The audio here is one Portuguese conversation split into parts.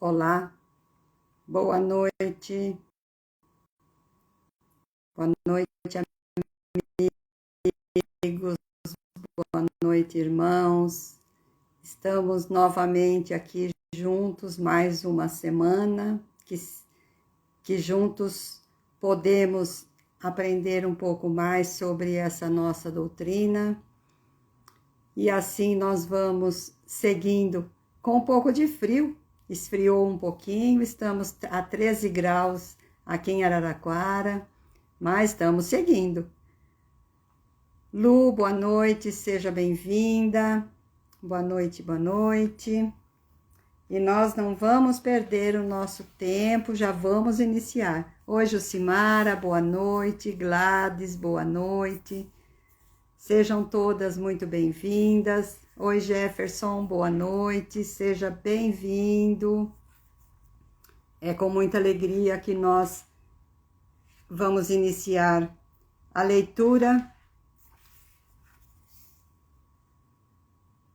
Olá, boa noite, amigos, boa noite, irmãos. Estamos novamente aqui juntos, mais uma semana, que juntos podemos aprender um pouco mais sobre essa nossa doutrina. E assim nós vamos seguindo com um pouco de frio. Esfriou um pouquinho, estamos a 13 graus aqui em Araraquara, mas estamos seguindo. Lu, boa noite, seja bem-vinda. Boa noite, boa noite. E nós não vamos perder o nosso tempo, já vamos iniciar. Oi, Jucimara, boa noite. Gladys, boa noite. Sejam todas muito bem-vindas. Oi, Jefferson, boa noite, seja bem-vindo. É com muita alegria que nós vamos iniciar a leitura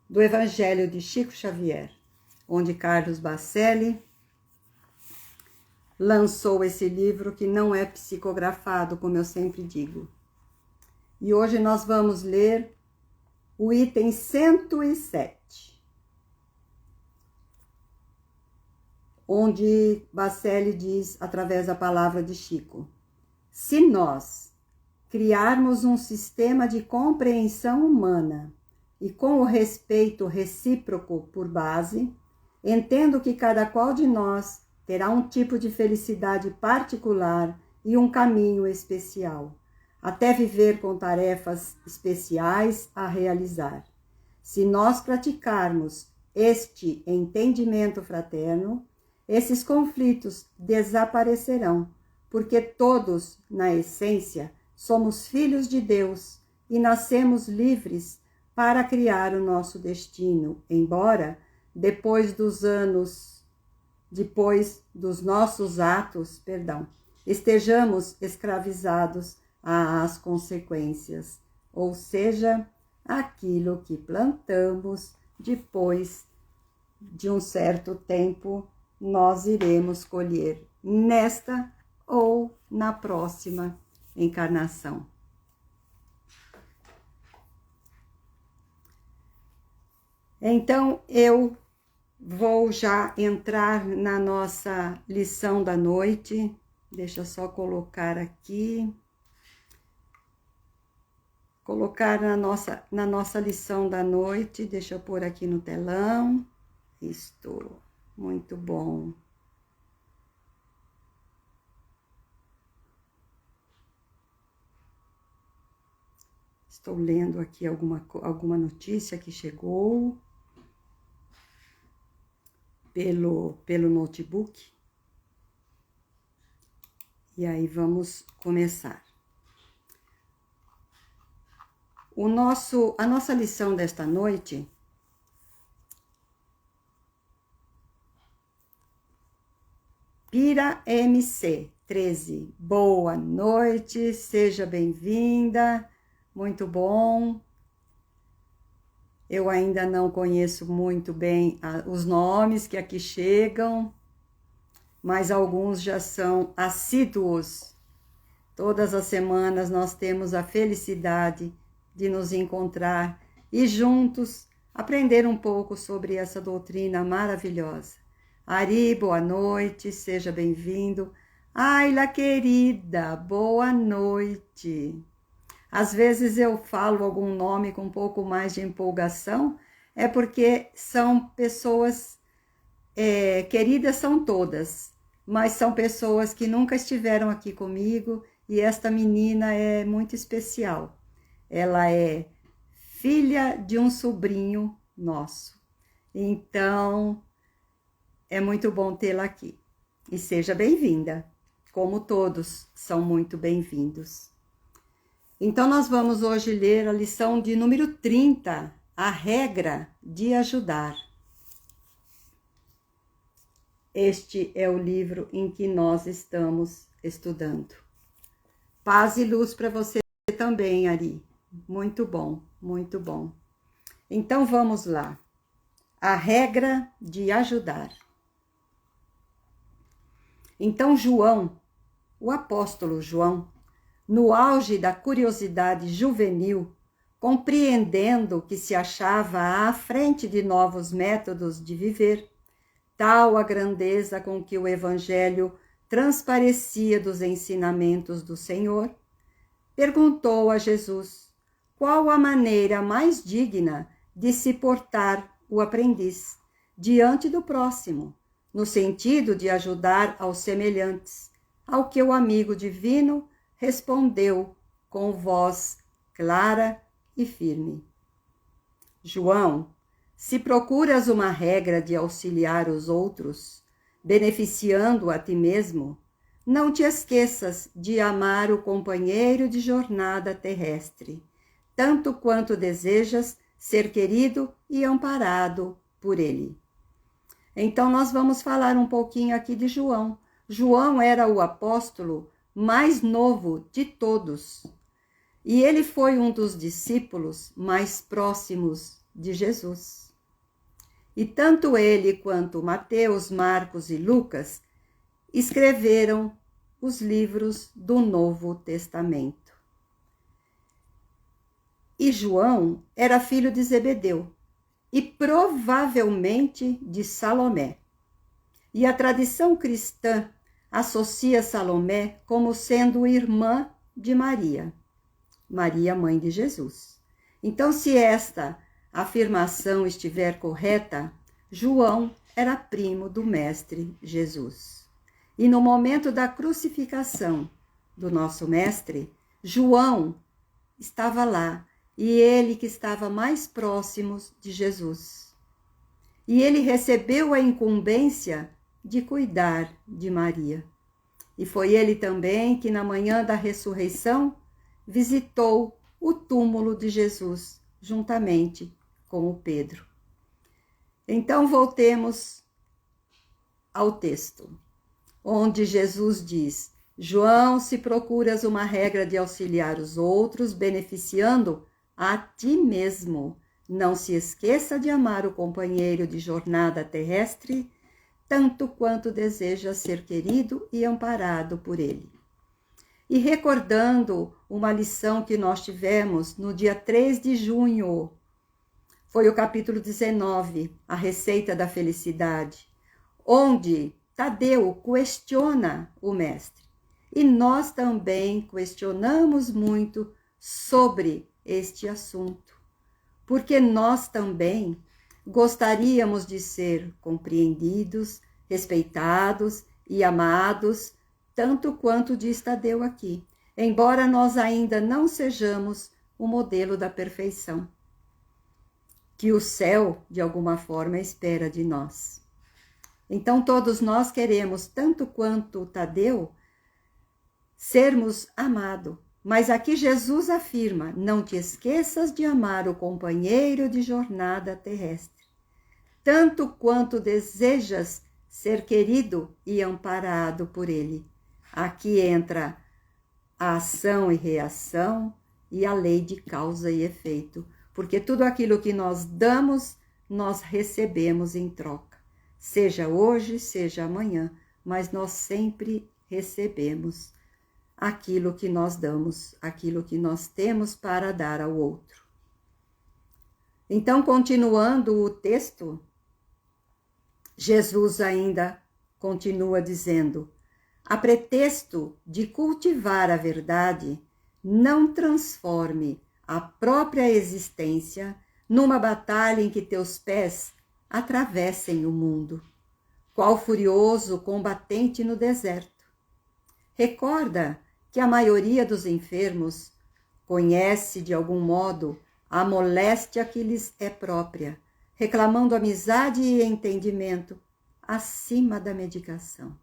do Evangelho de Chico Xavier, onde Carlos Bacelli lançou esse livro que não é psicografado, como eu sempre digo. E hoje nós vamos ler o item 107, onde Bacelli diz, através da palavra de Chico: se nós criarmos um sistema de compreensão humana e com o respeito recíproco por base, entendo que cada qual de nós terá um tipo de felicidade particular e um caminho especial, até viver com tarefas especiais a realizar. Se nós praticarmos este entendimento fraterno, esses conflitos desaparecerão, porque todos, na essência, somos filhos de Deus e nascemos livres para criar o nosso destino, embora, depois dos nossos atos, estejamos escravizados às consequências, ou seja, aquilo que plantamos, depois de um certo tempo, nós iremos colher nesta ou na próxima encarnação. Então, eu vou já entrar na nossa lição da noite. Deixa eu só colocar aqui. Colocar na nossa lição da noite. Deixa eu pôr aqui no telão. Isto, muito bom. Estou lendo aqui alguma notícia que chegou pelo notebook. E aí vamos começar. A nossa lição desta noite Pira MC 13. Boa noite, seja bem-vinda. Muito bom. Eu ainda não conheço muito bem os nomes que aqui chegam, mas alguns já são assíduos. Todas as semanas nós temos a felicidade de nos encontrar e juntos aprender um pouco sobre essa doutrina maravilhosa. Ari, boa noite, seja bem-vindo. Ayla, querida, boa noite. Às vezes eu falo algum nome com um pouco mais de empolgação, é porque são pessoas queridas, são todas, mas são pessoas que nunca estiveram aqui comigo e esta menina é muito especial. Ela é filha de um sobrinho nosso, então é muito bom tê-la aqui. E seja bem-vinda, como todos são muito bem-vindos. Então, nós vamos hoje ler a lição de número 30, a regra de ajudar. Este é o livro em que nós estamos estudando. Paz e luz para você também, Ari. Muito bom, muito bom. Então, vamos lá. A regra de ajudar. Então João, o apóstolo João, no auge da curiosidade juvenil, compreendendo que se achava à frente de novos métodos de viver, tal a grandeza com que o Evangelho transparecia dos ensinamentos do Senhor, perguntou a Jesus qual a maneira mais digna de se portar o aprendiz diante do próximo, no sentido de ajudar aos semelhantes, ao que o amigo divino respondeu com voz clara e firme: João, se procuras uma regra de auxiliar os outros, beneficiando a ti mesmo, não te esqueças de amar o companheiro de jornada terrestre, tanto quanto desejas ser querido e amparado por ele. Então, nós vamos falar um pouquinho aqui de João. João era o apóstolo mais novo de todos, e ele foi um dos discípulos mais próximos de Jesus. E tanto ele quanto Mateus, Marcos e Lucas escreveram os livros do Novo Testamento. E João era filho de Zebedeu e provavelmente de Salomé. E a tradição cristã associa Salomé como sendo irmã de Maria, Maria, mãe de Jesus. Então, se esta afirmação estiver correta, João era primo do Mestre Jesus. E no momento da crucificação do nosso Mestre, João estava lá, e ele que estava mais próximo de Jesus. E ele recebeu a incumbência de cuidar de Maria. E foi ele também que, na manhã da ressurreição, visitou o túmulo de Jesus, juntamente com o Pedro. Então, voltemos ao texto, onde Jesus diz: João, se procuras uma regra de auxiliar os outros, beneficiando a ti mesmo, não se esqueça de amar o companheiro de jornada terrestre, tanto quanto deseja ser querido e amparado por ele. E recordando uma lição que nós tivemos no dia 3 de junho, foi o capítulo 19, a receita da felicidade, onde Tadeu questiona o mestre. E nós também questionamos muito sobre este assunto, porque nós também gostaríamos de ser compreendidos, respeitados e amados, tanto quanto diz Tadeu aqui, embora nós ainda não sejamos o modelo da perfeição, que o céu, de alguma forma, espera de nós. Então, todos nós queremos, tanto quanto Tadeu, sermos amados. Mas aqui Jesus afirma: não te esqueças de amar o companheiro de jornada terrestre, tanto quanto desejas ser querido e amparado por ele. Aqui entra a ação e reação e a lei de causa e efeito, porque tudo aquilo que nós damos, nós recebemos em troca, seja hoje, seja amanhã, mas nós sempre recebemos aquilo que nós damos, aquilo que nós temos para dar ao outro. Então, continuando o texto, Jesus ainda continua dizendo: a pretexto de cultivar a verdade, não transforme a própria existência numa batalha em que teus pés atravessem o mundo, qual furioso combatente no deserto. Recorda que a maioria dos enfermos conhece de algum modo a moléstia que lhes é própria, reclamando amizade e entendimento acima da medicação.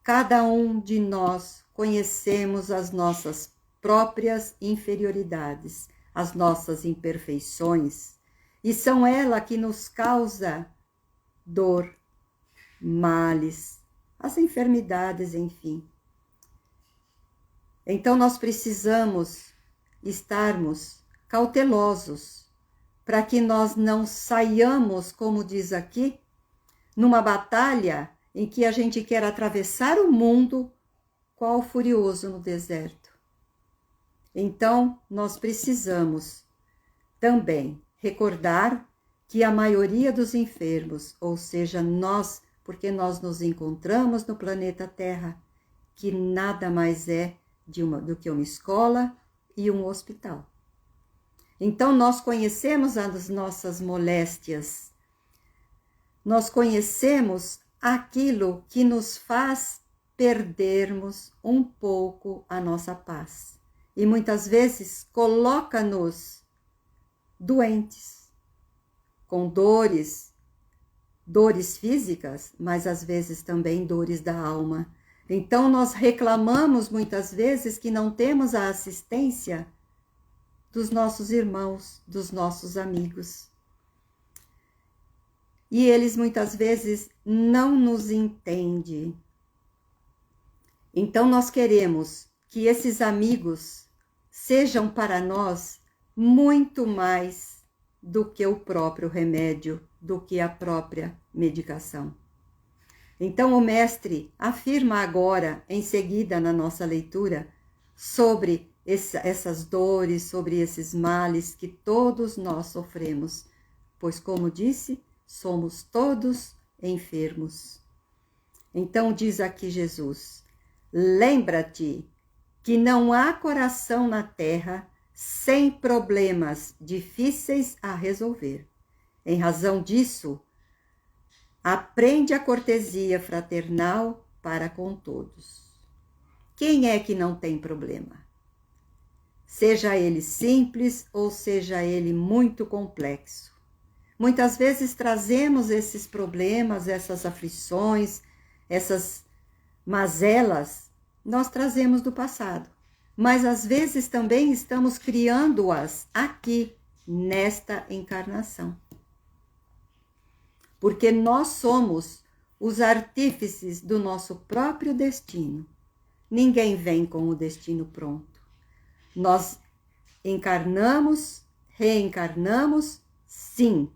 Cada um de nós conhecemos as nossas próprias inferioridades, as nossas imperfeições, e são elas que nos causa dor, males, as enfermidades, enfim. Então, nós precisamos estarmos cautelosos para que nós não saiamos, como diz aqui, numa batalha em que a gente quer atravessar o mundo, qual furioso no deserto. Então, nós precisamos também recordar que a maioria dos enfermos, ou seja, nós, porque nós nos encontramos no planeta Terra, que nada mais é do que uma escola e um hospital. Então, nós conhecemos as nossas moléstias, nós conhecemos aquilo que nos faz perdermos um pouco a nossa paz. E muitas vezes coloca-nos doentes, com dores físicas, mas às vezes também dores da alma. Então nós reclamamos muitas vezes que não temos a assistência dos nossos irmãos, dos nossos amigos. E eles muitas vezes não nos entendem. Então nós queremos que esses amigos sejam para nós muito mais do que o próprio remédio, do que a própria medicação. Então o mestre afirma agora, em seguida na nossa leitura, sobre essas dores, sobre esses males que todos nós sofremos, pois como disse, somos todos enfermos. Então diz aqui Jesus: lembra-te que não há coração na terra sem problemas difíceis a resolver. Em razão disso, aprende a cortesia fraternal para com todos. Quem é que não tem problema? Seja ele simples ou seja ele muito complexo. Muitas vezes trazemos esses problemas, essas aflições, essas mazelas, nós trazemos do passado. Mas às vezes também estamos criando-as aqui, nesta encarnação. Porque nós somos os artífices do nosso próprio destino. Ninguém vem com o destino pronto. Nós encarnamos, reencarnamos, sim,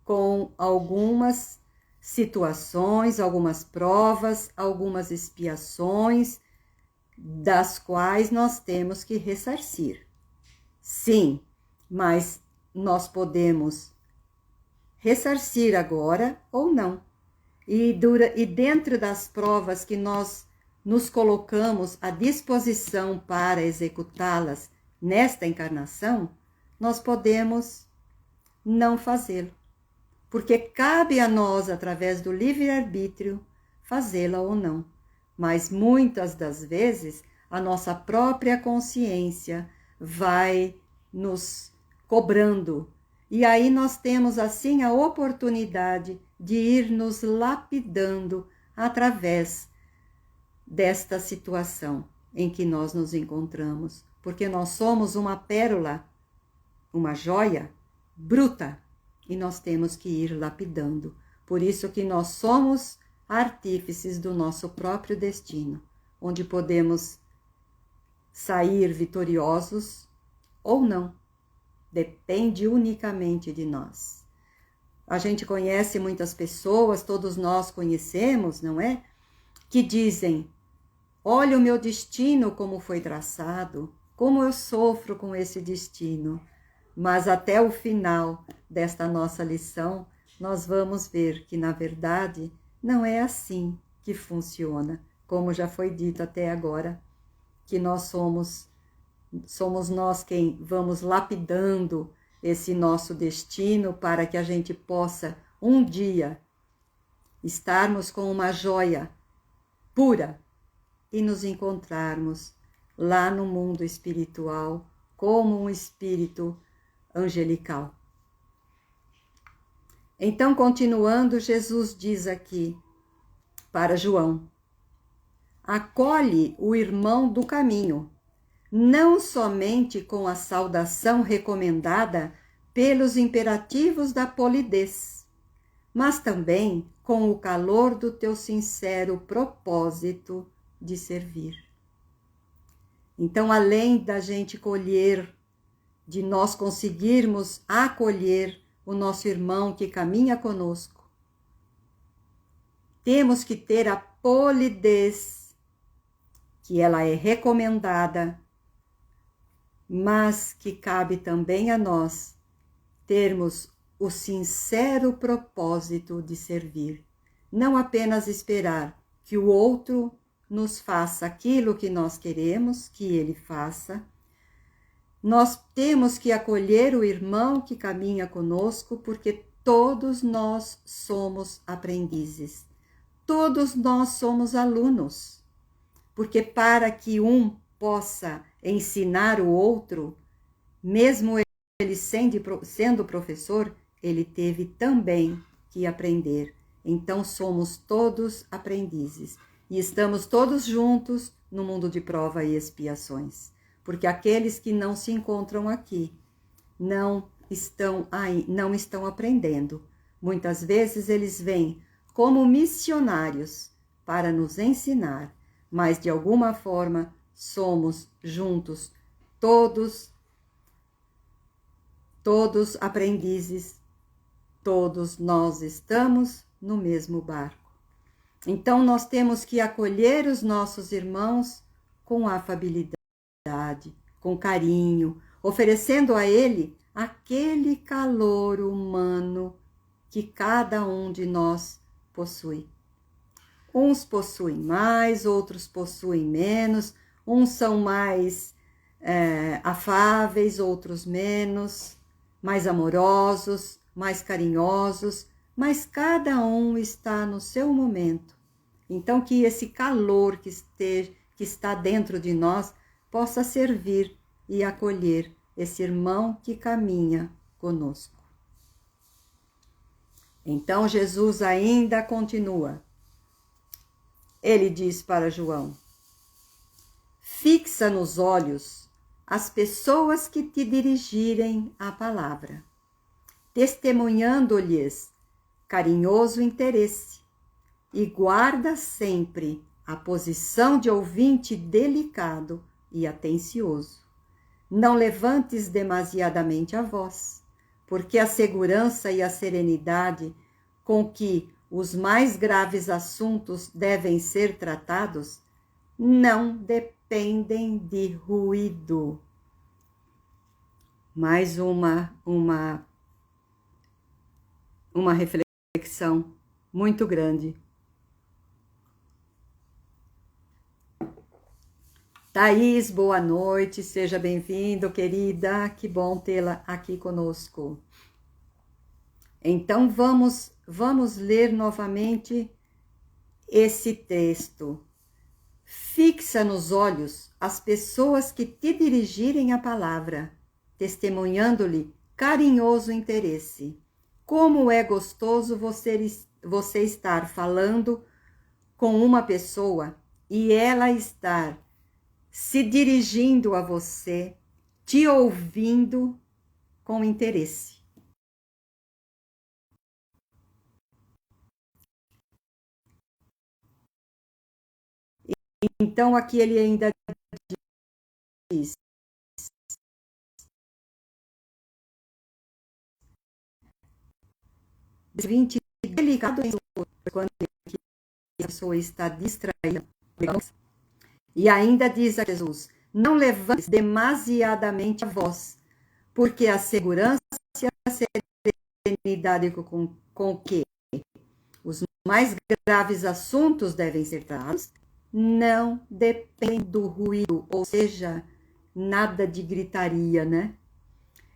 com algumas situações, algumas provas, algumas expiações, das quais nós temos que ressarcir. Sim, mas nós podemos ressarcir agora ou não. E dentro das provas que nós nos colocamos à disposição para executá-las nesta encarnação, nós podemos não fazê-lo. Porque cabe a nós, através do livre-arbítrio, fazê-la ou não. Mas muitas das vezes, a nossa própria consciência vai nos cobrando. E aí nós temos, assim, a oportunidade de ir nos lapidando através desta situação em que nós nos encontramos. Porque nós somos uma pérola, uma joia bruta, e nós temos que ir lapidando. Por isso que nós somos artífices do nosso próprio destino, onde podemos sair vitoriosos ou não. Depende unicamente de nós. A gente conhece muitas pessoas, todos nós conhecemos, não é? Que dizem: olha o meu destino como foi traçado, como eu sofro com esse destino. Mas até o final desta nossa lição, nós vamos ver que, na verdade, não é assim que funciona, como já foi dito até agora, que nós somos nós quem vamos lapidando esse nosso destino para que a gente possa um dia estarmos com uma joia pura e nos encontrarmos lá no mundo espiritual como um espírito angelical. Então, continuando, Jesus diz aqui para João: acolhe o irmão do caminho, não somente com a saudação recomendada pelos imperativos da polidez, mas também com o calor do teu sincero propósito de servir. Então, além da gente colher, de nós conseguirmos acolher o nosso irmão que caminha conosco, temos que ter a polidez, que ela é recomendada, mas que cabe também a nós termos o sincero propósito de servir, não apenas esperar que o outro nos faça aquilo que nós queremos que ele faça. Nós temos que acolher o irmão que caminha conosco, porque todos nós somos aprendizes, todos nós somos alunos, porque para que um possa ensinar o outro, mesmo ele sendo professor, ele teve também que aprender. Então somos todos aprendizes e estamos todos juntos no mundo de prova e expiações, porque aqueles que não se encontram aqui não estão aprendendo. Muitas vezes eles vêm como missionários para nos ensinar, mas de alguma forma somos juntos todos aprendizes, todos nós estamos no mesmo barco. Então nós temos que acolher os nossos irmãos com afabilidade, com carinho, oferecendo a ele aquele calor humano que cada um de nós possui. Uns possuem mais, outros possuem menos, uns são mais afáveis, outros menos, mais amorosos, mais carinhosos, mas cada um está no seu momento. Então, que esse calor que está dentro de nós possa servir e acolher esse irmão que caminha conosco. Então, Jesus ainda continua. Ele diz para João: fixa nos olhos as pessoas que te dirigirem a palavra, testemunhando-lhes carinhoso interesse, e guarda sempre a posição de ouvinte delicado e atencioso. Não levantes demasiadamente a voz, porque a segurança e a serenidade com que os mais graves assuntos devem ser tratados não dependem de ruído. Mais uma reflexão muito grande. Thaís, boa noite, seja bem-vindo, querida, que bom tê-la aqui conosco. Então vamos ler novamente esse texto. Fixa nos olhos as pessoas que te dirigirem a palavra, testemunhando-lhe carinhoso interesse. Como é gostoso você estar falando com uma pessoa e ela estar se dirigindo a você, te ouvindo com interesse. Então, aqui ele ainda diz: delicado quando a pessoa está distraída. E ainda diz a Jesus: não levantes demasiadamente a voz, porque a segurança e a serenidade com que os mais graves assuntos devem ser tratados não depende do ruído, ou seja, nada de gritaria, né?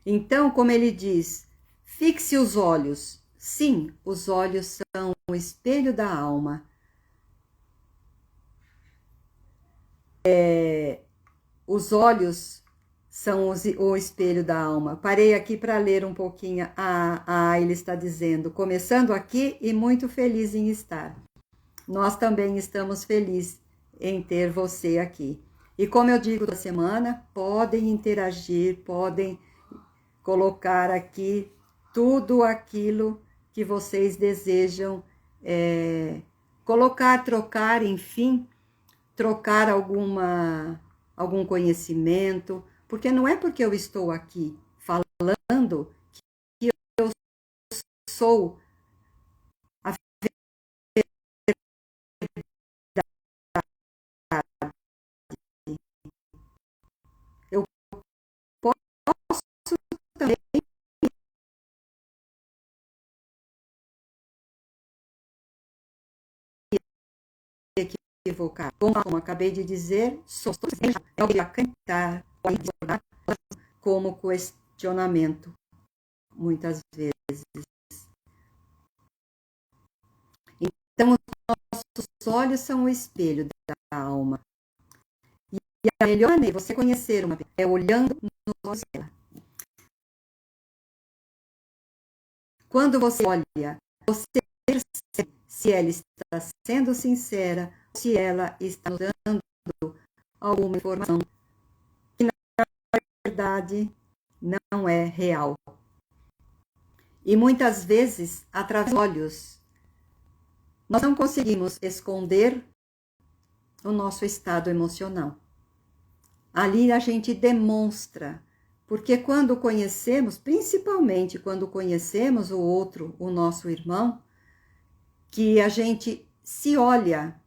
Então, como ele diz, fixe os olhos. Sim, os olhos são o espelho da alma. Os olhos são o espelho da alma. Parei aqui para ler um pouquinho. Ele está dizendo, começando aqui e muito feliz em estar. Nós também estamos felizes em ter você aqui. E como eu digo da semana, podem interagir, podem colocar aqui tudo aquilo que vocês desejam colocar, trocar, enfim, trocar algum conhecimento, porque não é porque eu estou aqui falando que eu sou a equivocar. Como acabei de dizer, somos a cantar, como questionamento, muitas vezes. Então, os nossos olhos são o espelho da alma. E a melhor maneira de você conhecer uma pessoa é olhando nos olhos dela. Quando você olha, você percebe se ela está sendo sincera, se ela está dando alguma informação que, na verdade, não é real. E muitas vezes, através dos olhos, nós não conseguimos esconder o nosso estado emocional. Ali a gente demonstra, porque quando conhecemos, principalmente quando conhecemos o outro, o nosso irmão, que a gente se olha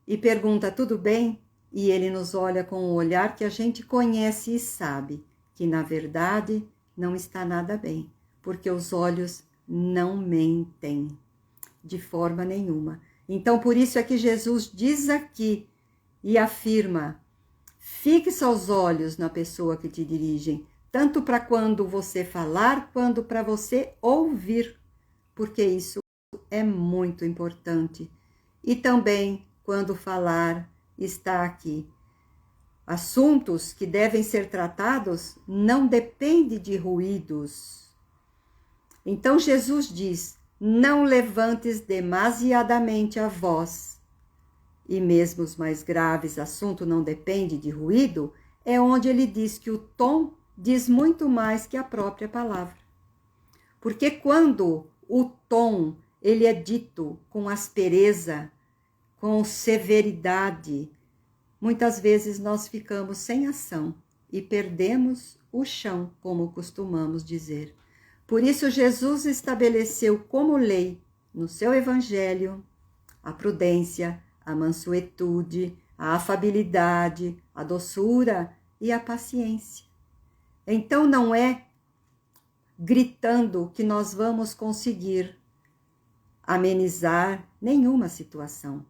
e pergunta, tudo bem? E ele nos olha com um olhar que a gente conhece e sabe que, na verdade, não está nada bem, porque os olhos não mentem de forma nenhuma. Então, por isso é que Jesus diz aqui e afirma, fixa os olhos na pessoa que te dirigem, tanto para quando você falar, quanto para você ouvir, porque isso é muito importante. E também, quando falar, está aqui. Assuntos que devem ser tratados não dependem de ruídos. Então, Jesus diz, não levantes demasiadamente a voz. E mesmo os mais graves assuntos não dependem de ruído, é onde ele diz que o tom diz muito mais que a própria palavra. Porque quando o tom ele é dito com aspereza, com severidade, muitas vezes nós ficamos sem ação e perdemos o chão, como costumamos dizer. Por isso Jesus estabeleceu como lei no seu evangelho a prudência, a mansuetude, a afabilidade, a doçura e a paciência. Então não é gritando que nós vamos conseguir amenizar nenhuma situação.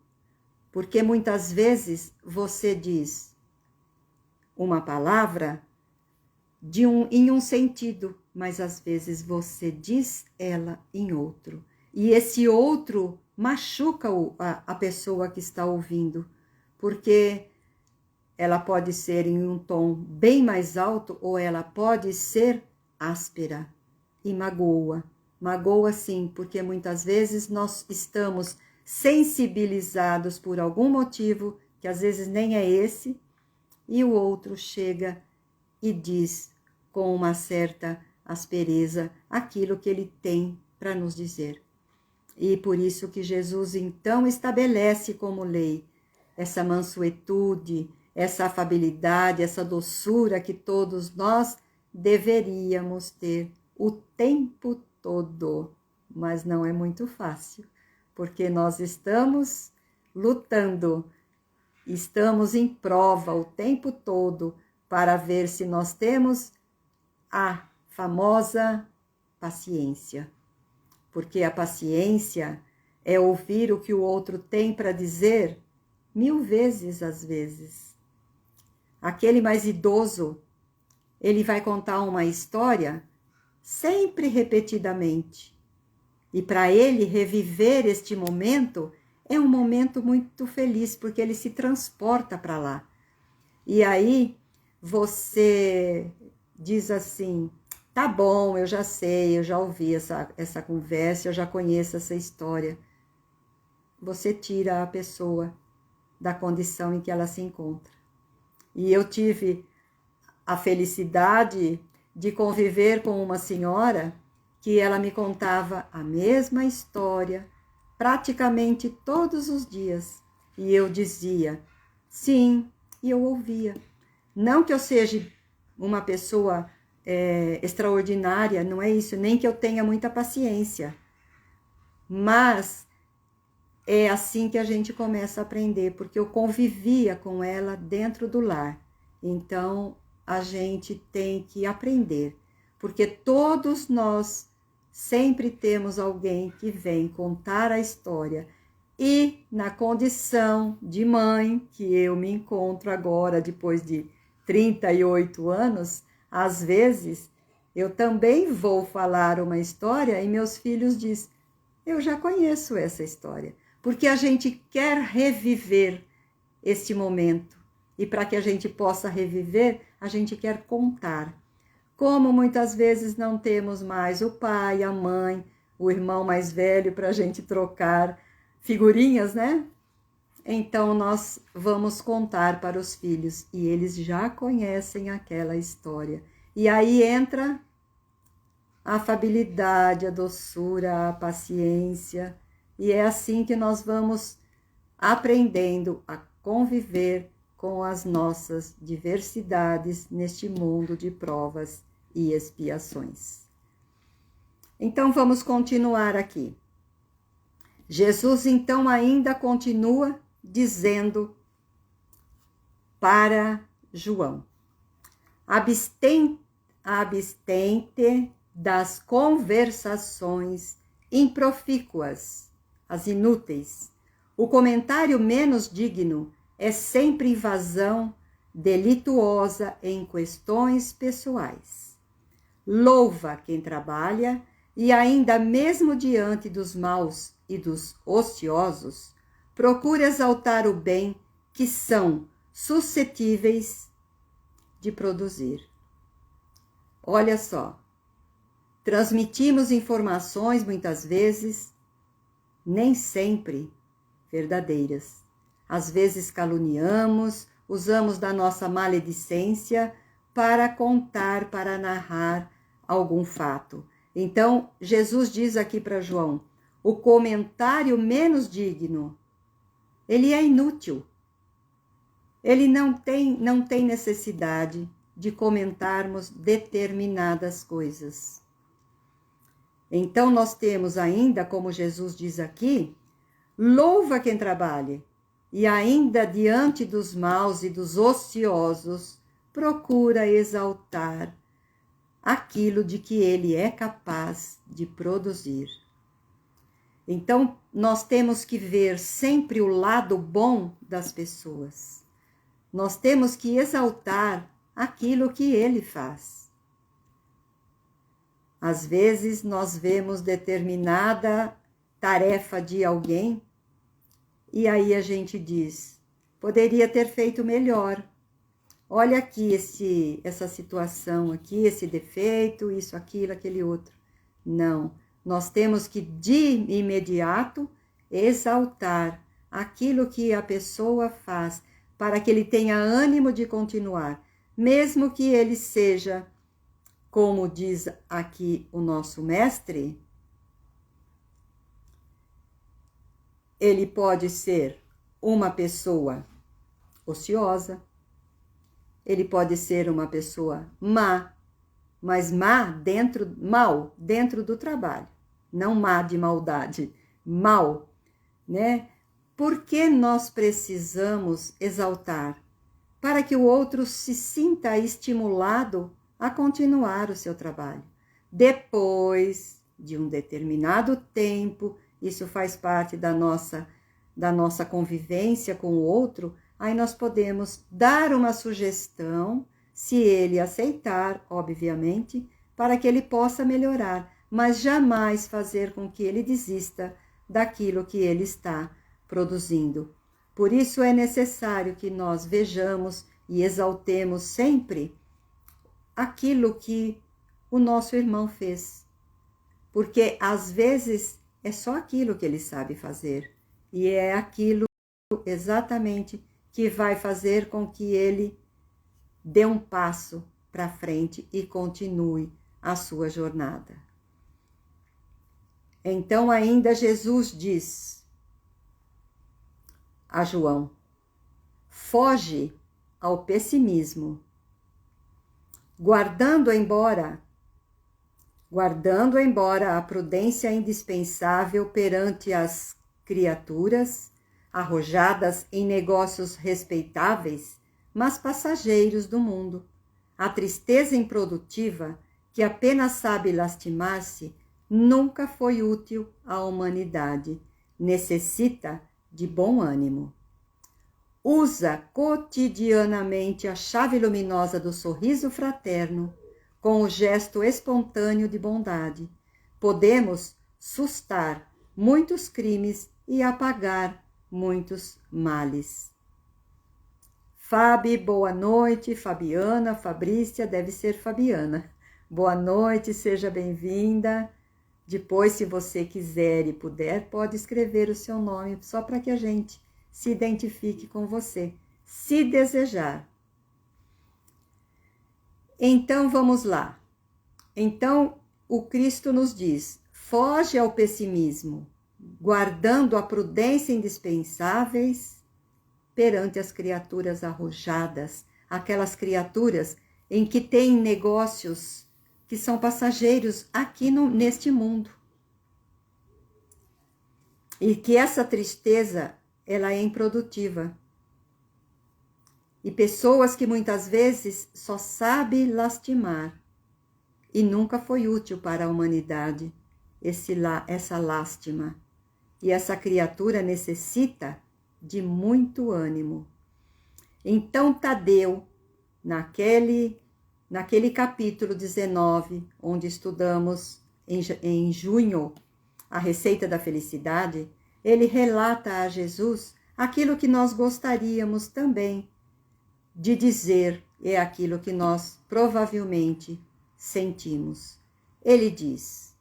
Porque muitas vezes você diz uma palavra em um sentido, mas às vezes você diz ela em outro. E esse outro machuca a pessoa que está ouvindo, porque ela pode ser em um tom bem mais alto ou ela pode ser áspera e magoa. Magoa sim, porque muitas vezes nós estamos sensibilizados por algum motivo, que às vezes nem é esse, e o outro chega e diz com uma certa aspereza aquilo que ele tem para nos dizer. E por isso que Jesus então estabelece como lei essa mansuetude, essa afabilidade, essa doçura que todos nós deveríamos ter o tempo todo. Mas não é muito fácil, porque nós estamos lutando, estamos em prova o tempo todo para ver se nós temos a famosa paciência. Porque a paciência é ouvir o que o outro tem para dizer 1000 vezes às vezes. Aquele mais idoso, ele vai contar uma história sempre repetidamente. E para ele reviver este momento é um momento muito feliz, porque ele se transporta para lá. E aí você diz assim, tá bom, eu já sei, eu já ouvi essa conversa, eu já conheço essa história. Você tira a pessoa da condição em que ela se encontra. E eu tive a felicidade de conviver com uma senhora que ela me contava a mesma história praticamente todos os dias. E eu dizia, sim, e eu ouvia. Não que eu seja uma pessoa extraordinária, não é isso, nem que eu tenha muita paciência. Mas é assim que a gente começa a aprender, porque eu convivia com ela dentro do lar. Então, a gente tem que aprender, porque todos nós sempre temos alguém que vem contar a história E na condição de mãe que eu me encontro agora, depois de 38 anos, às vezes eu também vou falar uma história e meus filhos dizem, eu já conheço essa história, porque a gente quer reviver este momento. E para que a gente possa reviver, a gente quer contar. Como muitas vezes não temos mais o pai, a mãe, o irmão mais velho para a gente trocar figurinhas, né? Então nós vamos contar para os filhos e eles já conhecem aquela história. E aí entra a afabilidade, a doçura, a paciência, e é assim que nós vamos aprendendo a conviver com as nossas diversidades neste mundo de provas e expiações. Então vamos continuar aqui. Jesus então ainda continua dizendo para João: abstente das conversações improfícuas, as inúteis. O comentário menos digno é sempre invasão delituosa em questões pessoais. Louva quem trabalha e ainda mesmo diante dos maus e dos ociosos, procura exaltar o bem que são suscetíveis de produzir. Olha só, transmitimos informações muitas vezes, nem sempre verdadeiras. Às vezes caluniamos, usamos da nossa maledicência para contar, para narrar algum fato. Então, Jesus diz aqui para João, o comentário menos digno, ele é inútil. Ele não tem necessidade de comentarmos determinadas coisas. Então, nós temos ainda, como Jesus diz aqui, louva quem trabalhe, e ainda diante dos maus e dos ociosos, procura exaltar aquilo de que ele é capaz de produzir. Então, nós temos que ver sempre o lado bom das pessoas. Nós temos que exaltar aquilo que ele faz. Às vezes, nós vemos determinada tarefa de alguém e aí a gente diz, poderia ter feito melhor. Olha aqui essa situação aqui, esse defeito, isso, aquilo, aquele outro. Não, nós temos que de imediato exaltar aquilo que a pessoa faz para que ele tenha ânimo de continuar, mesmo que ele seja, como diz aqui o nosso mestre, ele pode ser uma pessoa ociosa, ele pode ser uma pessoa má, mas mal dentro do trabalho, não má de maldade, mal, né? Por que nós precisamos exaltar? Para que o outro se sinta estimulado a continuar o seu trabalho. Depois de um determinado tempo, isso faz parte da nossa convivência com o outro, aí nós podemos dar uma sugestão, se ele aceitar, obviamente, para que ele possa melhorar, mas jamais fazer com que ele desista daquilo que ele está produzindo. Por isso é necessário que nós vejamos e exaltemos sempre aquilo que o nosso irmão fez, porque às vezes é só aquilo que ele sabe fazer, e é aquilo exatamente que vai fazer com que ele dê um passo para frente e continue a sua jornada. Então ainda Jesus diz a João, foge ao pessimismo, guardando embora a prudência indispensável perante as criaturas, arrojadas em negócios respeitáveis, mas passageiros do mundo. A tristeza improdutiva, que apenas sabe lastimar-se, nunca foi útil à humanidade. necessita de bom ânimo. Usa cotidianamente a chave luminosa do sorriso fraterno, com o gesto espontâneo de bondade. Podemos sustar muitos crimes e apagar muitos males. Fabi, boa noite. Fabiana, Fabrícia, deve ser Fabiana. Boa noite, seja bem-vinda. Depois, se você quiser e puder, pode escrever o seu nome, só para que a gente se identifique com você, se desejar. Então, vamos lá. Então, o Cristo nos diz, foge ao pessimismo, guardando a prudência indispensáveis perante as criaturas arrojadas, aquelas criaturas em que têm negócios que são passageiros aqui neste mundo. E que essa tristeza, ela é improdutiva. E pessoas que muitas vezes só sabem lastimar. E nunca foi útil para a humanidade essa lástima. E essa criatura necessita de muito ânimo. Então Tadeu, naquele capítulo 19, onde estudamos em junho a receita da felicidade, ele relata a Jesus aquilo que nós gostaríamos também de dizer, é aquilo que nós provavelmente sentimos. Ele diz: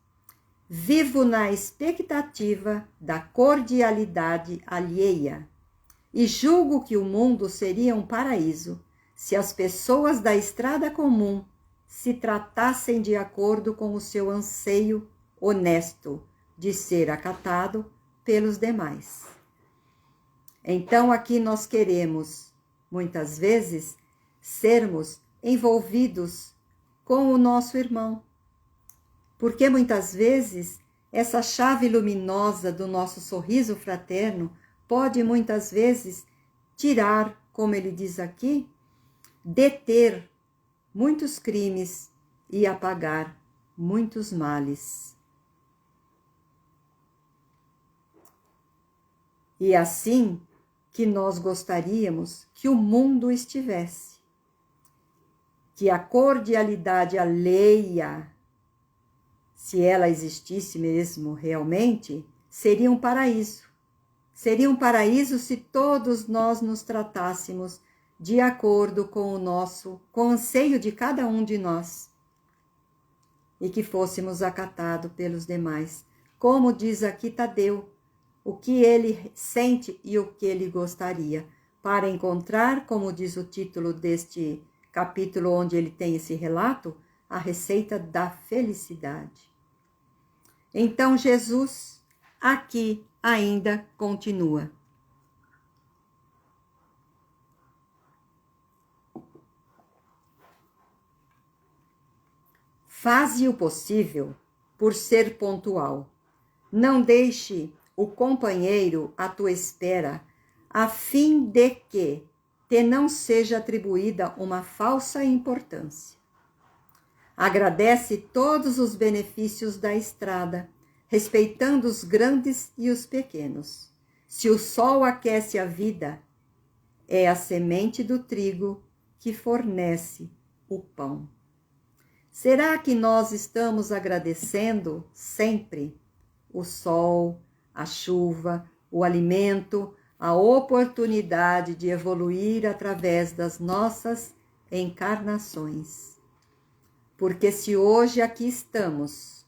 vivo na expectativa da cordialidade alheia e julgo que o mundo seria um paraíso se as pessoas da estrada comum se tratassem de acordo com o seu anseio honesto de ser acatado pelos demais. Então, aqui nós queremos, muitas vezes, sermos envolvidos com o nosso irmão. Porque muitas vezes essa chave luminosa do nosso sorriso fraterno pode muitas vezes tirar, como ele diz aqui, deter muitos crimes e apagar muitos males. E assim que nós gostaríamos que o mundo estivesse, que a cordialidade alheia, se ela existisse mesmo realmente, seria um paraíso. Seria um paraíso se todos nós nos tratássemos de acordo com com o anseio de cada um de nós e que fôssemos acatados pelos demais. Como diz aqui Tadeu, o que ele sente e o que ele gostaria, para encontrar, como diz o título deste capítulo onde ele tem esse relato, a receita da felicidade. Então Jesus aqui ainda continua. Faze o possível por ser pontual. Não deixe o companheiro à tua espera, a fim de que te não seja atribuída uma falsa importância. Agradece todos os benefícios da estrada, respeitando os grandes e os pequenos. Se o sol aquece a vida, é a semente do trigo que fornece o pão. Será que nós estamos agradecendo sempre o sol, a chuva, o alimento, a oportunidade de evoluir através das nossas encarnações? Porque se hoje aqui estamos,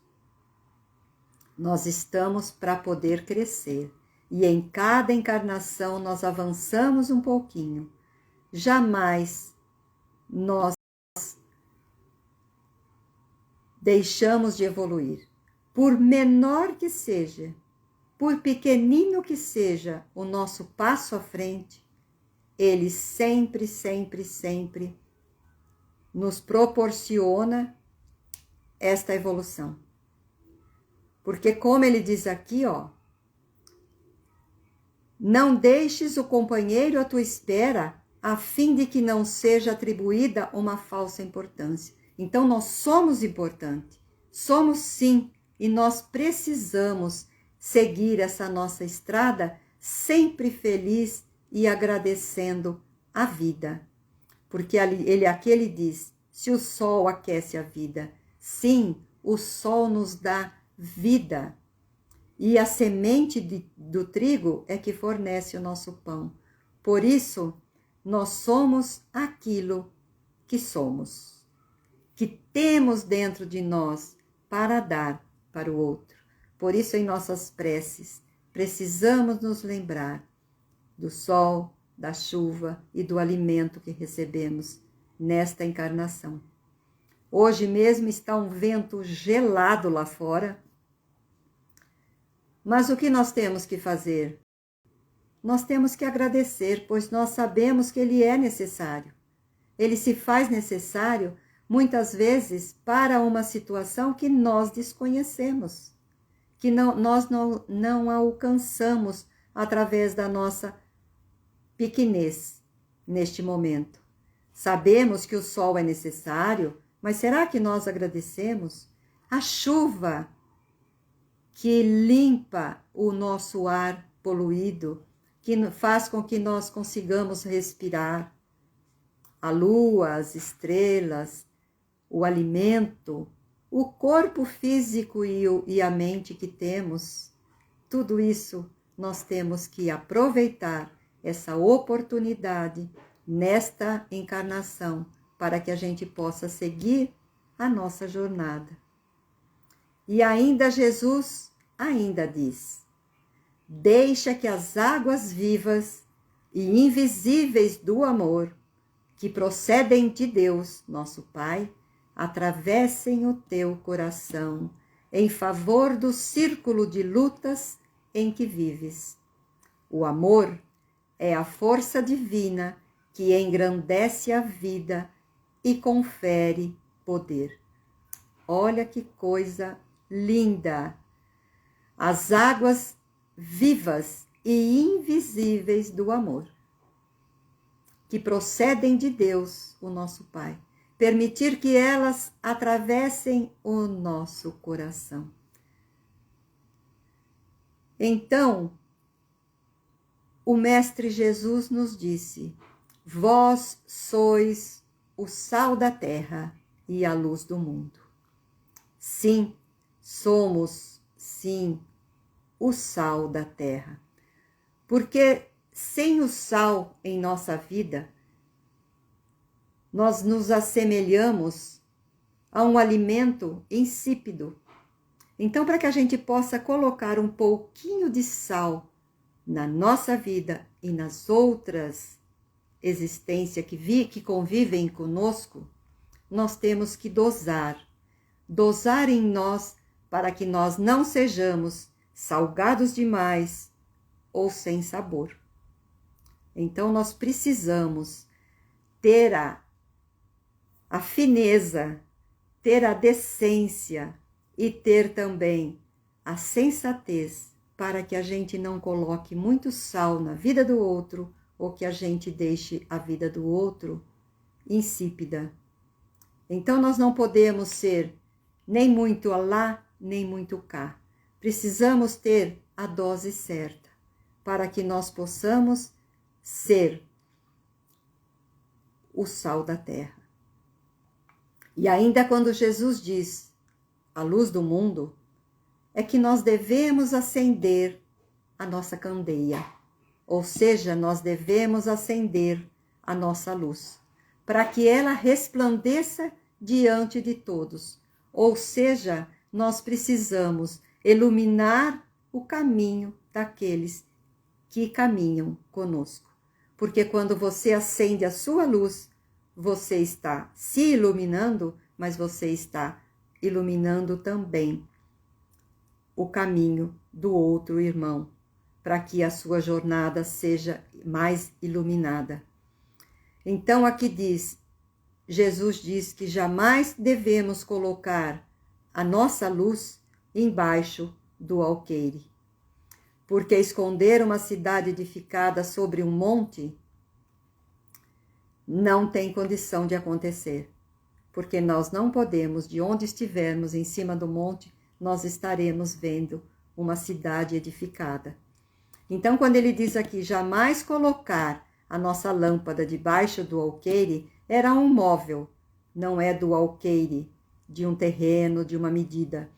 nós estamos para poder crescer. E em cada encarnação nós avançamos um pouquinho. Jamais nós deixamos de evoluir. Por menor que seja, por pequenino que seja o nosso passo à frente, ele sempre, sempre, sempre nos proporciona esta evolução. Porque como ele diz aqui, não deixes o companheiro à tua espera, a fim de que não seja atribuída uma falsa importância. Então nós somos importantes, somos sim, e nós precisamos seguir essa nossa estrada sempre feliz e agradecendo a vida. Porque aqui ele diz, se o sol aquece a vida, sim, o sol nos dá vida. E a semente do trigo é que fornece o nosso pão. Por isso, nós somos aquilo que somos, que temos dentro de nós para dar para o outro. Por isso, em nossas preces, precisamos nos lembrar do sol, da chuva e do alimento que recebemos nesta encarnação. Hoje mesmo está um vento gelado lá fora, mas o que nós temos que fazer? Nós temos que agradecer, pois nós sabemos que ele é necessário. Ele se faz necessário, muitas vezes, para uma situação que nós desconhecemos, que nós não alcançamos através da nossa pequenez neste momento. Sabemos que o sol é necessário, mas será que nós agradecemos? A chuva que limpa o nosso ar poluído, que faz com que nós consigamos respirar. A lua, as estrelas, o alimento, o corpo físico e a mente que temos, tudo isso nós temos que aproveitar essa oportunidade nesta encarnação para que a gente possa seguir a nossa jornada. E ainda Jesus diz, deixa que as águas vivas e invisíveis do amor, que procedem de Deus, nosso Pai, atravessem o teu coração em favor do círculo de lutas em que vives. O amor é a força divina que engrandece a vida e confere poder. Olha que coisa linda! As águas vivas e invisíveis do amor, que procedem de Deus, o nosso Pai. Permitir que elas atravessem o nosso coração. Então, o Mestre Jesus nos disse, vós sois o sal da terra e a luz do mundo. Sim, somos, sim, o sal da terra. Porque sem o sal em nossa vida, nós nos assemelhamos a um alimento insípido. Então, para que a gente possa colocar um pouquinho de sal na nossa vida e nas outras existências que convivem conosco, nós temos que dosar em nós para que nós não sejamos salgados demais ou sem sabor. Então, nós precisamos ter a fineza, ter a decência e ter também a sensatez para que a gente não coloque muito sal na vida do outro ou que a gente deixe a vida do outro insípida. Então, nós não podemos ser nem muito lá, nem muito cá. Precisamos ter a dose certa para que nós possamos ser o sal da terra. E ainda quando Jesus diz a luz do mundo, é que nós devemos acender a nossa candeia, ou seja, nós devemos acender a nossa luz, para que ela resplandeça diante de todos. Ou seja, nós precisamos iluminar o caminho daqueles que caminham conosco. Porque quando você acende a sua luz, você está se iluminando, mas você está iluminando também o caminho do outro irmão, para que a sua jornada seja mais iluminada. Então aqui Jesus diz que jamais devemos colocar a nossa luz embaixo do alqueire, porque esconder uma cidade edificada sobre um monte não tem condição de acontecer, porque nós não podemos, de onde estivermos em cima do monte, nós estaremos vendo uma cidade edificada. Então, quando ele diz aqui, jamais colocar a nossa lâmpada debaixo do alqueire, era um móvel, não é do alqueire, de um terreno, de uma medida.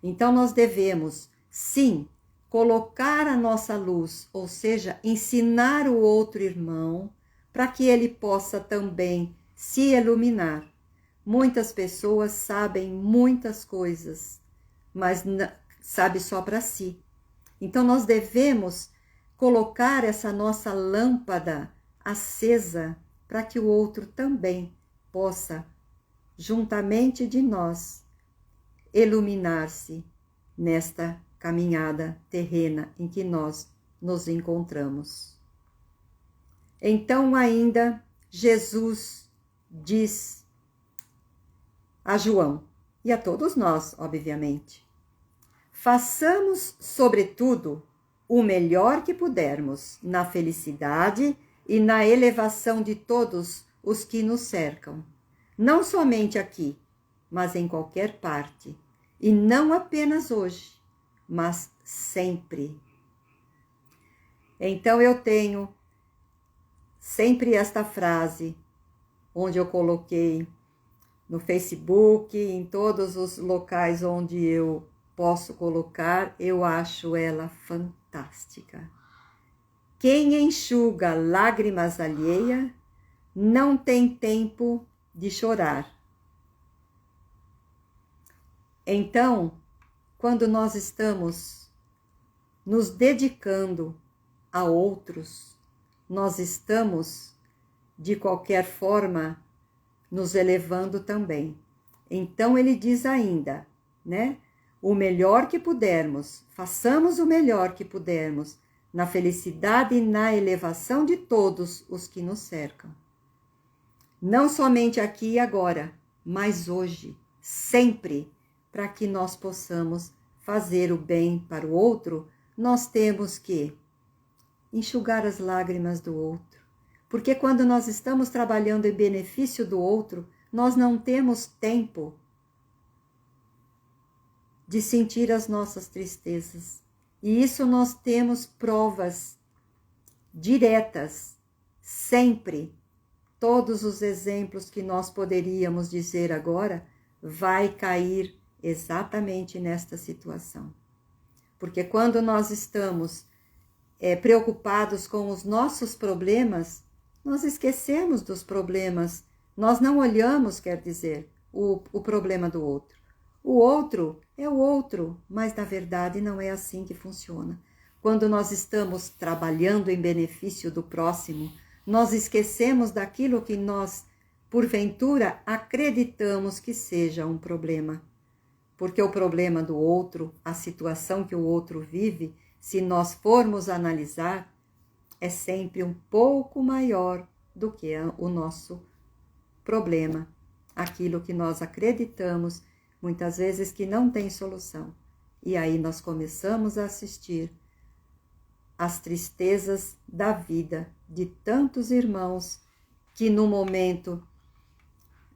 Então, nós devemos, sim, colocar a nossa luz, ou seja, ensinar o outro irmão, para que ele possa também se iluminar. Muitas pessoas sabem muitas coisas, mas sabe só para si. Então, nós devemos colocar essa nossa lâmpada acesa para que o outro também possa, juntamente de nós, iluminar-se nesta caminhada terrena em que nós nos encontramos. Então, ainda, Jesus diz a João, e a todos nós, obviamente, façamos, sobretudo, o melhor que pudermos na felicidade e na elevação de todos os que nos cercam, não somente aqui, mas em qualquer parte, e não apenas hoje, mas sempre. Então eu tenho sempre esta frase, onde eu coloquei no Facebook, em todos os locais onde eu posso colocar, eu acho ela fantástica. Quem enxuga lágrimas alheias não tem tempo de chorar. Então, quando nós estamos nos dedicando a outros, nós estamos, de qualquer forma, nos elevando também. Então, ele diz ainda, né? O melhor que pudermos, façamos o melhor que pudermos, na felicidade e na elevação de todos os que nos cercam. Não somente aqui e agora, mas hoje, sempre, para que nós possamos fazer o bem para o outro, nós temos que enxugar as lágrimas do outro. Porque quando nós estamos trabalhando em benefício do outro, nós não temos tempo de sentir as nossas tristezas. E isso nós temos provas diretas, sempre. Todos os exemplos que nós poderíamos dizer agora vai cair exatamente nesta situação. Porque quando nós estamos preocupados com os nossos problemas, nós esquecemos dos problemas. Nós não olhamos, quer dizer, o problema do outro. O outro é o outro, mas na verdade não é assim que funciona. Quando nós estamos trabalhando em benefício do próximo, nós esquecemos daquilo que nós, porventura, acreditamos que seja um problema. Porque o problema do outro, a situação que o outro vive, se nós formos analisar, é sempre um pouco maior do que o nosso problema. Aquilo que nós acreditamos, muitas vezes que não tem solução. E aí nós começamos a assistir às tristezas da vida de tantos irmãos que no momento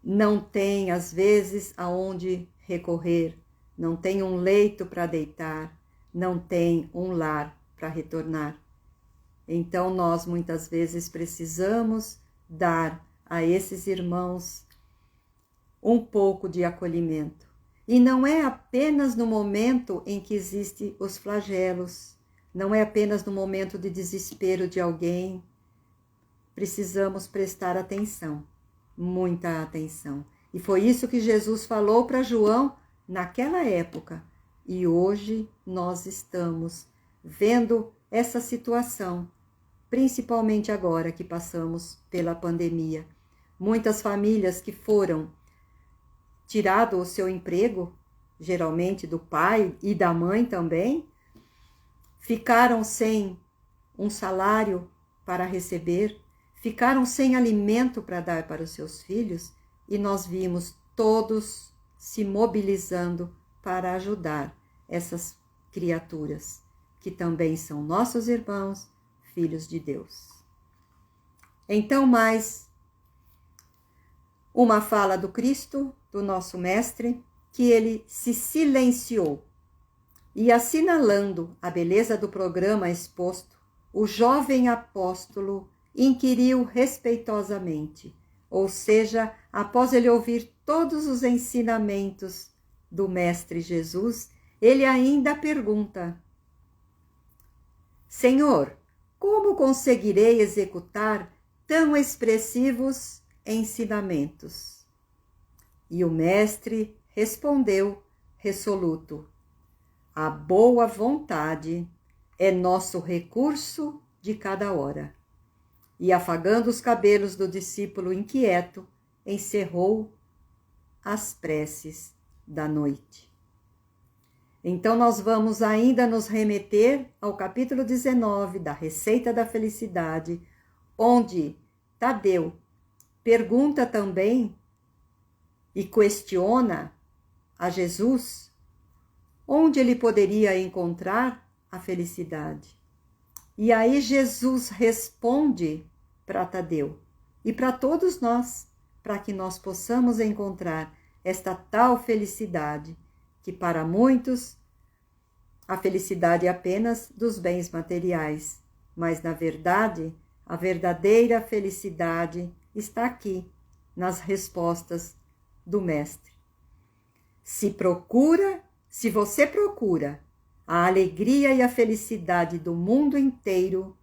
não tem, às vezes, aonde recorrer, não tem um leito para deitar, não tem um lar para retornar. Então nós muitas vezes precisamos dar a esses irmãos um pouco de acolhimento. E não é apenas no momento em que existem os flagelos, não é apenas no momento de desespero de alguém. Precisamos prestar atenção, muita atenção. E foi isso que Jesus falou para João naquela época. E hoje nós estamos vendo essa situação, principalmente agora que passamos pela pandemia. Muitas famílias que foram tirado o seu emprego, geralmente do pai e da mãe também, ficaram sem um salário para receber, ficaram sem alimento para dar para os seus filhos, e nós vimos todos se mobilizando para ajudar essas criaturas, que também são nossos irmãos, filhos de Deus. Então, mais uma fala do Cristo, do nosso Mestre, que ele se silenciou E assinalando a beleza do programa exposto, o jovem apóstolo inquiriu respeitosamente, ou seja, após ele ouvir todos os ensinamentos do Mestre Jesus, ele ainda pergunta: Senhor, como conseguirei executar tão expressivos ensinamentos? E o Mestre respondeu resoluto: a boa vontade é nosso recurso de cada hora. E afagando os cabelos do discípulo inquieto, encerrou as preces da noite. Então nós vamos ainda nos remeter ao capítulo 19 da Receita da Felicidade, onde Tadeu pergunta também e questiona a Jesus onde ele poderia encontrar a felicidade. E aí Jesus responde para Tadeu e para todos nós, para que nós possamos encontrar esta tal felicidade, que para muitos a felicidade é apenas dos bens materiais, mas na verdade a verdadeira felicidade está aqui, nas respostas do Mestre. Se você procura a alegria e a felicidade do mundo inteiro,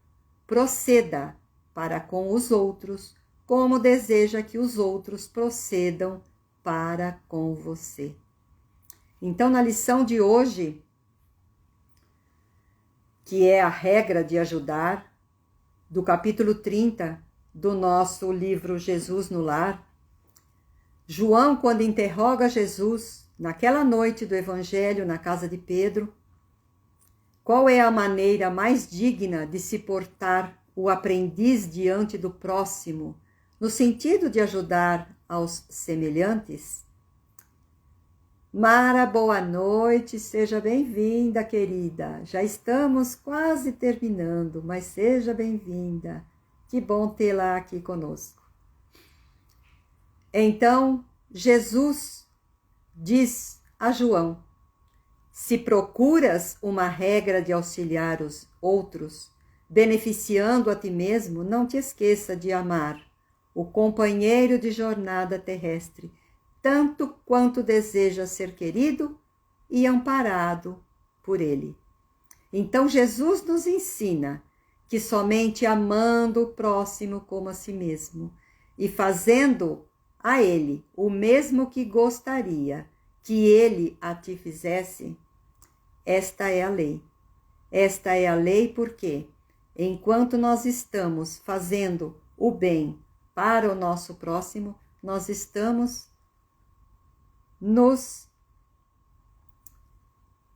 proceda para com os outros como deseja que os outros procedam para com você. Então, na lição de hoje, que é a regra de ajudar, do capítulo 30 do nosso livro Jesus no Lar, João, quando interroga Jesus, naquela noite do Evangelho na casa de Pedro, qual é a maneira mais digna de se portar o aprendiz diante do próximo, no sentido de ajudar aos semelhantes? Mara, boa noite, seja bem-vinda, querida. Já estamos quase terminando, mas seja bem-vinda. Que bom tê-la aqui conosco. Então, Jesus diz a João: se procuras uma regra de auxiliar os outros, beneficiando a ti mesmo, não te esqueça de amar o companheiro de jornada terrestre, tanto quanto deseja ser querido e amparado por ele. Então, Jesus nos ensina que somente amando o próximo como a si mesmo e fazendo a ele o mesmo que gostaria que ele a ti fizesse, esta é a lei. Esta é a lei porque, enquanto nós estamos fazendo o bem para o nosso próximo, nós estamos nos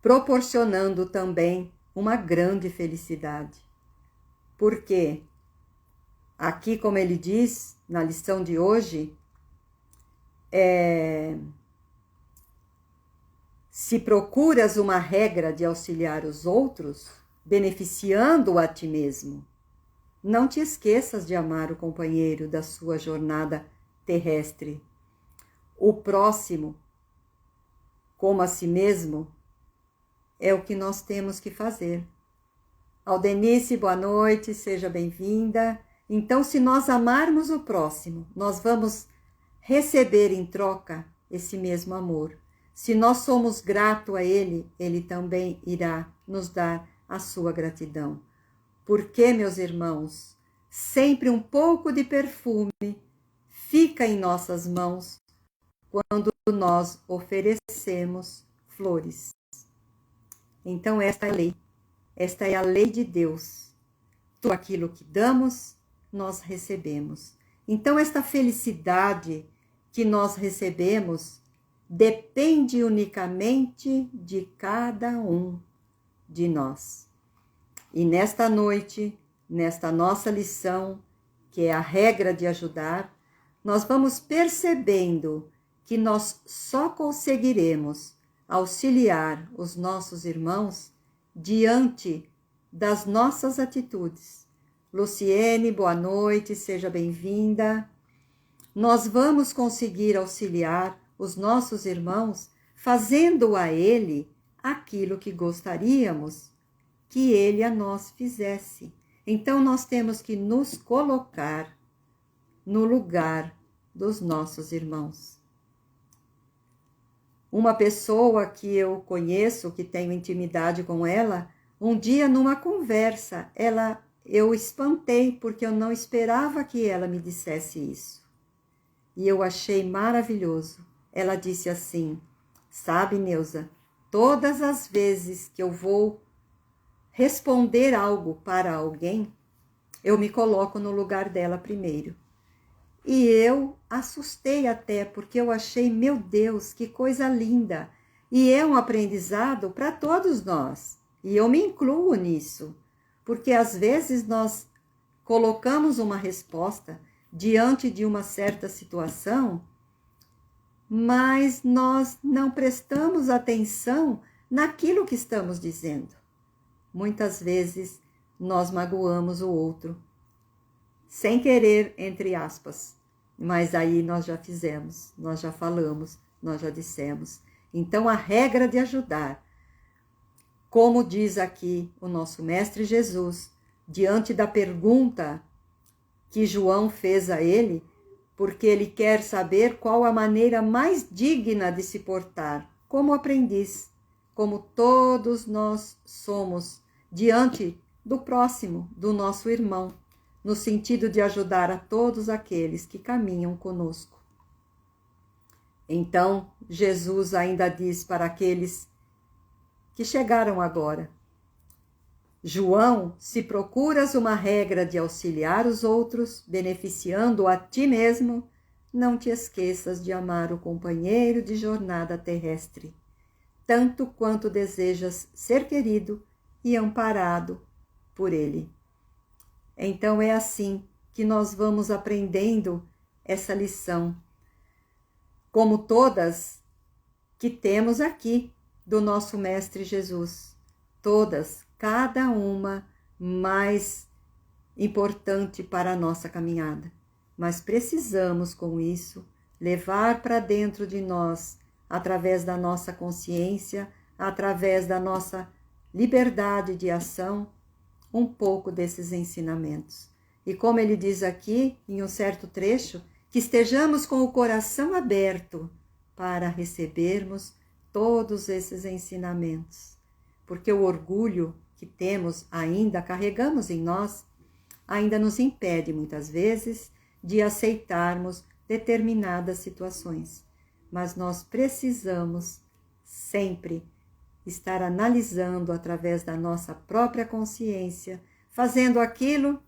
proporcionando também uma grande felicidade. Porque aqui, como ele diz na lição de hoje, se procuras uma regra de auxiliar os outros, beneficiando a ti mesmo, não te esqueças de amar o companheiro da sua jornada terrestre. O próximo, como a si mesmo, é o que nós temos que fazer. Aldenice, boa noite, seja bem-vinda. Então, se nós amarmos o próximo, nós vamos receber em troca esse mesmo amor. Se nós somos gratos a ele, ele também irá nos dar a sua gratidão. Porque, meus irmãos, sempre um pouco de perfume fica em nossas mãos quando nós oferecemos flores. Então, esta é a lei. Esta é a lei de Deus. Tudo aquilo que damos, nós recebemos. Então, esta felicidade que nós recebemos depende unicamente de cada um de nós. E nesta noite, nesta nossa lição, que é a regra de ajudar, nós vamos percebendo que nós só conseguiremos auxiliar os nossos irmãos diante das nossas atitudes. Luciene, boa noite, seja bem-vinda. Nós vamos conseguir auxiliar os nossos irmãos fazendo a ele aquilo que gostaríamos que ele a nós fizesse. Então nós temos que nos colocar no lugar dos nossos irmãos. Uma pessoa que eu conheço, que tenho intimidade com ela, um dia numa conversa, eu espantei porque eu não esperava que ela me dissesse isso. E eu achei maravilhoso. Ela disse assim: sabe, Neuza, todas as vezes que eu vou responder algo para alguém, eu me coloco no lugar dela primeiro. E eu assustei até, porque eu achei, meu Deus, que coisa linda. E é um aprendizado para todos nós. E eu me incluo nisso, porque às vezes nós colocamos uma resposta diante de uma certa situação, mas nós não prestamos atenção naquilo que estamos dizendo. Muitas vezes nós magoamos o outro, sem querer, entre aspas, mas aí nós já fizemos, nós já falamos, nós já dissemos. Então a regra de ajudar, como diz aqui o nosso Mestre Jesus, diante da pergunta que João fez a ele, porque ele quer saber qual a maneira mais digna de se portar, como aprendiz, como todos nós somos, diante do próximo, do nosso irmão, no sentido de ajudar a todos aqueles que caminham conosco. Então, Jesus ainda diz para aqueles que chegaram agora: João, se procuras uma regra de auxiliar os outros, beneficiando a ti mesmo, não te esqueças de amar o companheiro de jornada terrestre, tanto quanto desejas ser querido e amparado por ele. Então é assim que nós vamos aprendendo essa lição, como todas que temos aqui do nosso Mestre Jesus. Todas, cada uma mais importante para a nossa caminhada. Mas precisamos, com isso, levar para dentro de nós, através da nossa consciência, através da nossa liberdade de ação, um pouco desses ensinamentos. E como ele diz aqui, em um certo trecho, que estejamos com o coração aberto para recebermos todos esses ensinamentos. Porque o orgulho que temos ainda, carregamos em nós, ainda nos impede muitas vezes de aceitarmos determinadas situações. Mas nós precisamos sempre estar analisando através da nossa própria consciência, fazendo aquilo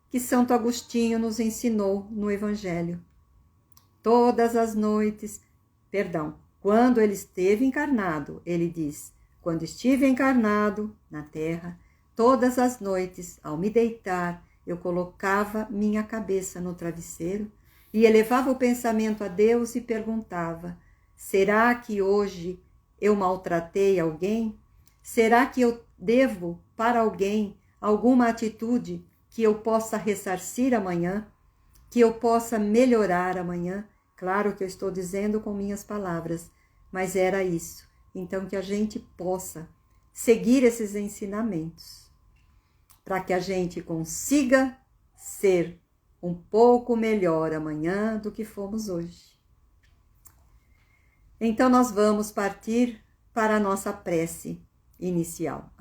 que Santo Agostinho nos ensinou no Evangelho. Todas as noites, quando ele esteve encarnado, ele diz: quando estive encarnado na terra, todas as noites, ao me deitar, eu colocava minha cabeça no travesseiro e elevava o pensamento a Deus e perguntava: será que hoje eu maltratei alguém? Será que eu devo para alguém alguma atitude que eu possa ressarcir amanhã, que eu possa melhorar amanhã? Claro que eu estou dizendo com minhas palavras, mas era isso. Então que a gente possa seguir esses ensinamentos, para que a gente consiga ser um pouco melhor amanhã do que fomos hoje. Então nós vamos partir para a nossa prece inicial.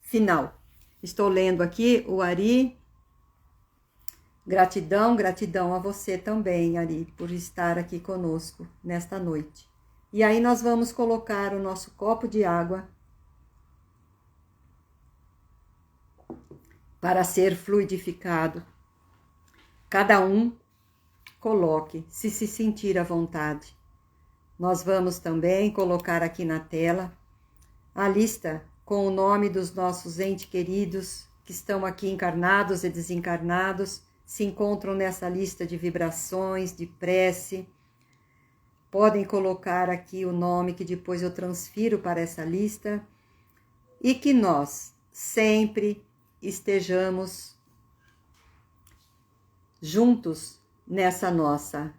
Final. Estou lendo aqui o Ari. Gratidão, gratidão a você também, Ari, por estar aqui conosco nesta noite. E aí nós vamos colocar o nosso copo de água para ser fluidificado. Cada um coloque, se sentir à vontade. Nós vamos também colocar aqui na tela a lista com o nome dos nossos entes queridos que estão aqui encarnados e desencarnados, se encontram nessa lista de vibrações, de prece. Podem colocar aqui o nome que depois eu transfiro para essa lista e que nós sempre estejamos juntos nessa nossa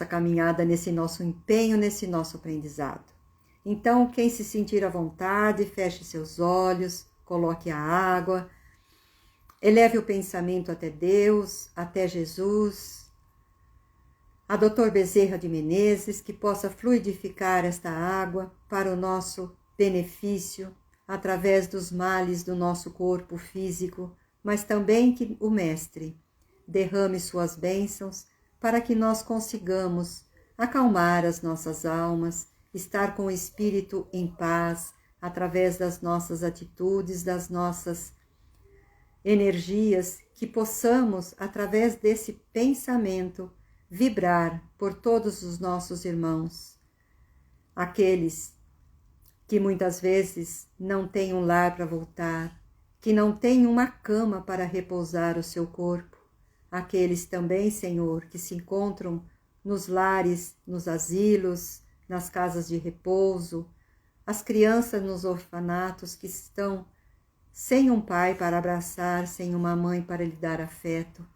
caminhada, nesse nosso empenho, nesse nosso aprendizado. Então, quem se sentir à vontade, feche seus olhos, coloque a água, eleve o pensamento até Deus, até Jesus, a Dr. Bezerra de Menezes, que possa fluidificar esta água para o nosso benefício, através dos males do nosso corpo físico, mas também que o Mestre derrame suas bênçãos para que nós consigamos acalmar as nossas almas, estar com o espírito em paz, através das nossas atitudes, das nossas energias, que possamos, através desse pensamento, vibrar por todos os nossos irmãos, aqueles que muitas vezes não têm um lar para voltar, que não têm uma cama para repousar o seu corpo, aqueles também, Senhor, que se encontram nos lares, nos asilos, nas casas de repouso, as crianças nos orfanatos que estão sem um pai para abraçar, sem uma mãe para lhe dar afeto.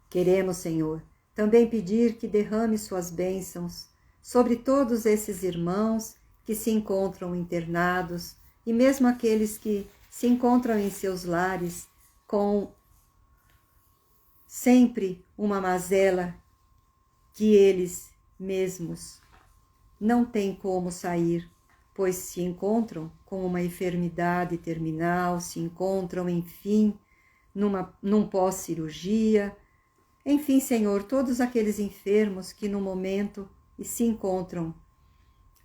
Queremos, Senhor, também pedir que derrame suas bênçãos sobre todos esses irmãos que se encontram internados e mesmo aqueles que se encontram em seus lares com sempre uma mazela que eles mesmos não têm como sair, pois se encontram com uma enfermidade terminal, se encontram, enfim, num pós-cirurgia. Enfim, Senhor, todos aqueles enfermos que no momento se encontram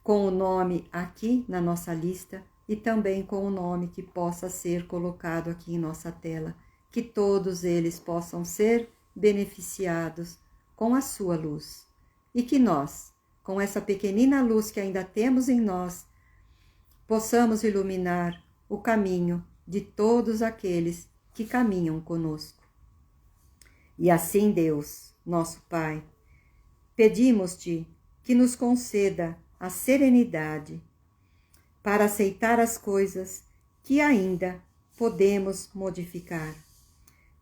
com o nome aqui na nossa lista e também com o nome que possa ser colocado aqui em nossa tela, que todos eles possam ser beneficiados com a sua luz e que nós, com essa pequenina luz que ainda temos em nós, possamos iluminar o caminho de todos aqueles que caminham conosco. E assim, Deus, nosso Pai, pedimos-te que nos conceda a serenidade para aceitar as coisas que ainda podemos modificar.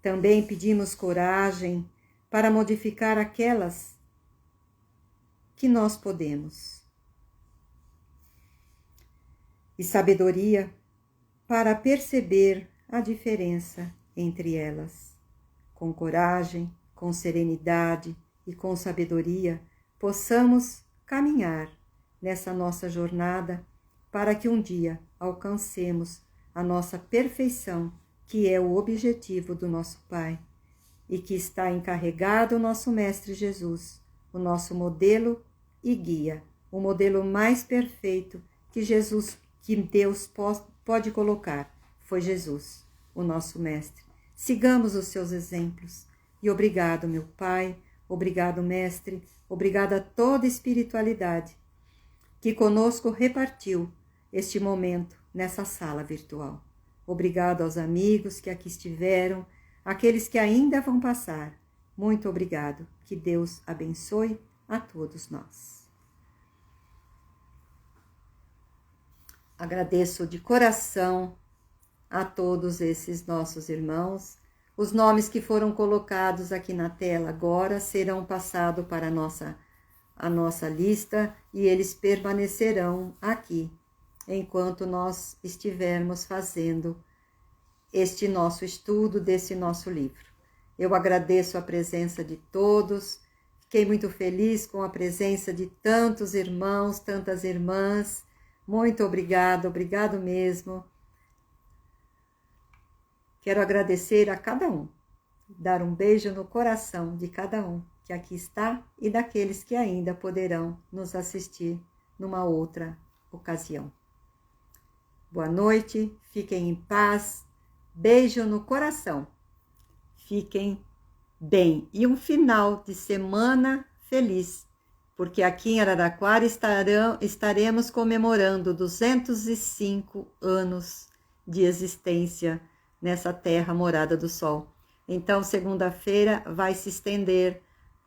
Também pedimos coragem para modificar aquelas que nós podemos. E sabedoria para perceber a diferença entre elas. Com coragem, com serenidade e com sabedoria, possamos caminhar nessa nossa jornada para que um dia alcancemos a nossa perfeição, que é o objetivo do nosso Pai, e que está encarregado o nosso Mestre Jesus, o nosso modelo e guia, o modelo mais perfeito que Deus pode colocar, foi Jesus, o nosso Mestre. Sigamos os seus exemplos. E obrigado, meu Pai, obrigado, Mestre, obrigado a toda a espiritualidade que conosco repartiu este momento nessa sala virtual. Obrigado aos amigos que aqui estiveram, aqueles que ainda vão passar. Muito obrigado. Que Deus abençoe a todos nós. Agradeço de coração a todos esses nossos irmãos. Os nomes que foram colocados aqui na tela agora serão passados para a nossa lista e eles permanecerão aqui enquanto nós estivermos fazendo este nosso estudo desse nosso livro. Eu agradeço a presença de todos, fiquei muito feliz com a presença de tantos irmãos, tantas irmãs. Muito obrigado, obrigado mesmo. Quero agradecer a cada um, dar um beijo no coração de cada um que aqui está e daqueles que ainda poderão nos assistir numa outra ocasião. Boa noite, fiquem em paz, beijo no coração, fiquem bem e um final de semana feliz, porque aqui em Araraquara estaremos comemorando 205 anos de existência nessa terra morada do sol. Então, segunda-feira vai se estender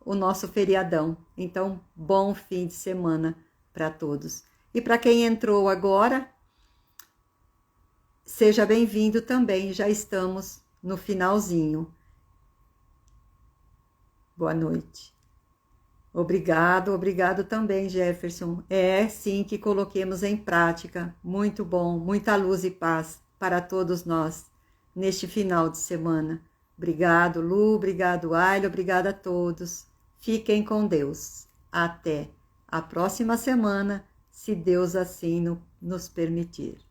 o nosso feriadão. Então, bom fim de semana para todos. E para quem entrou agora, seja bem-vindo também, já estamos no finalzinho. Boa noite. Obrigado também, Jefferson. É sim que coloquemos em prática. Muito bom, muita luz e paz para todos nós neste final de semana. Obrigado, Lu, obrigado, Ayla, obrigado a todos. Fiquem com Deus. Até a próxima semana, se Deus assim nos permitir.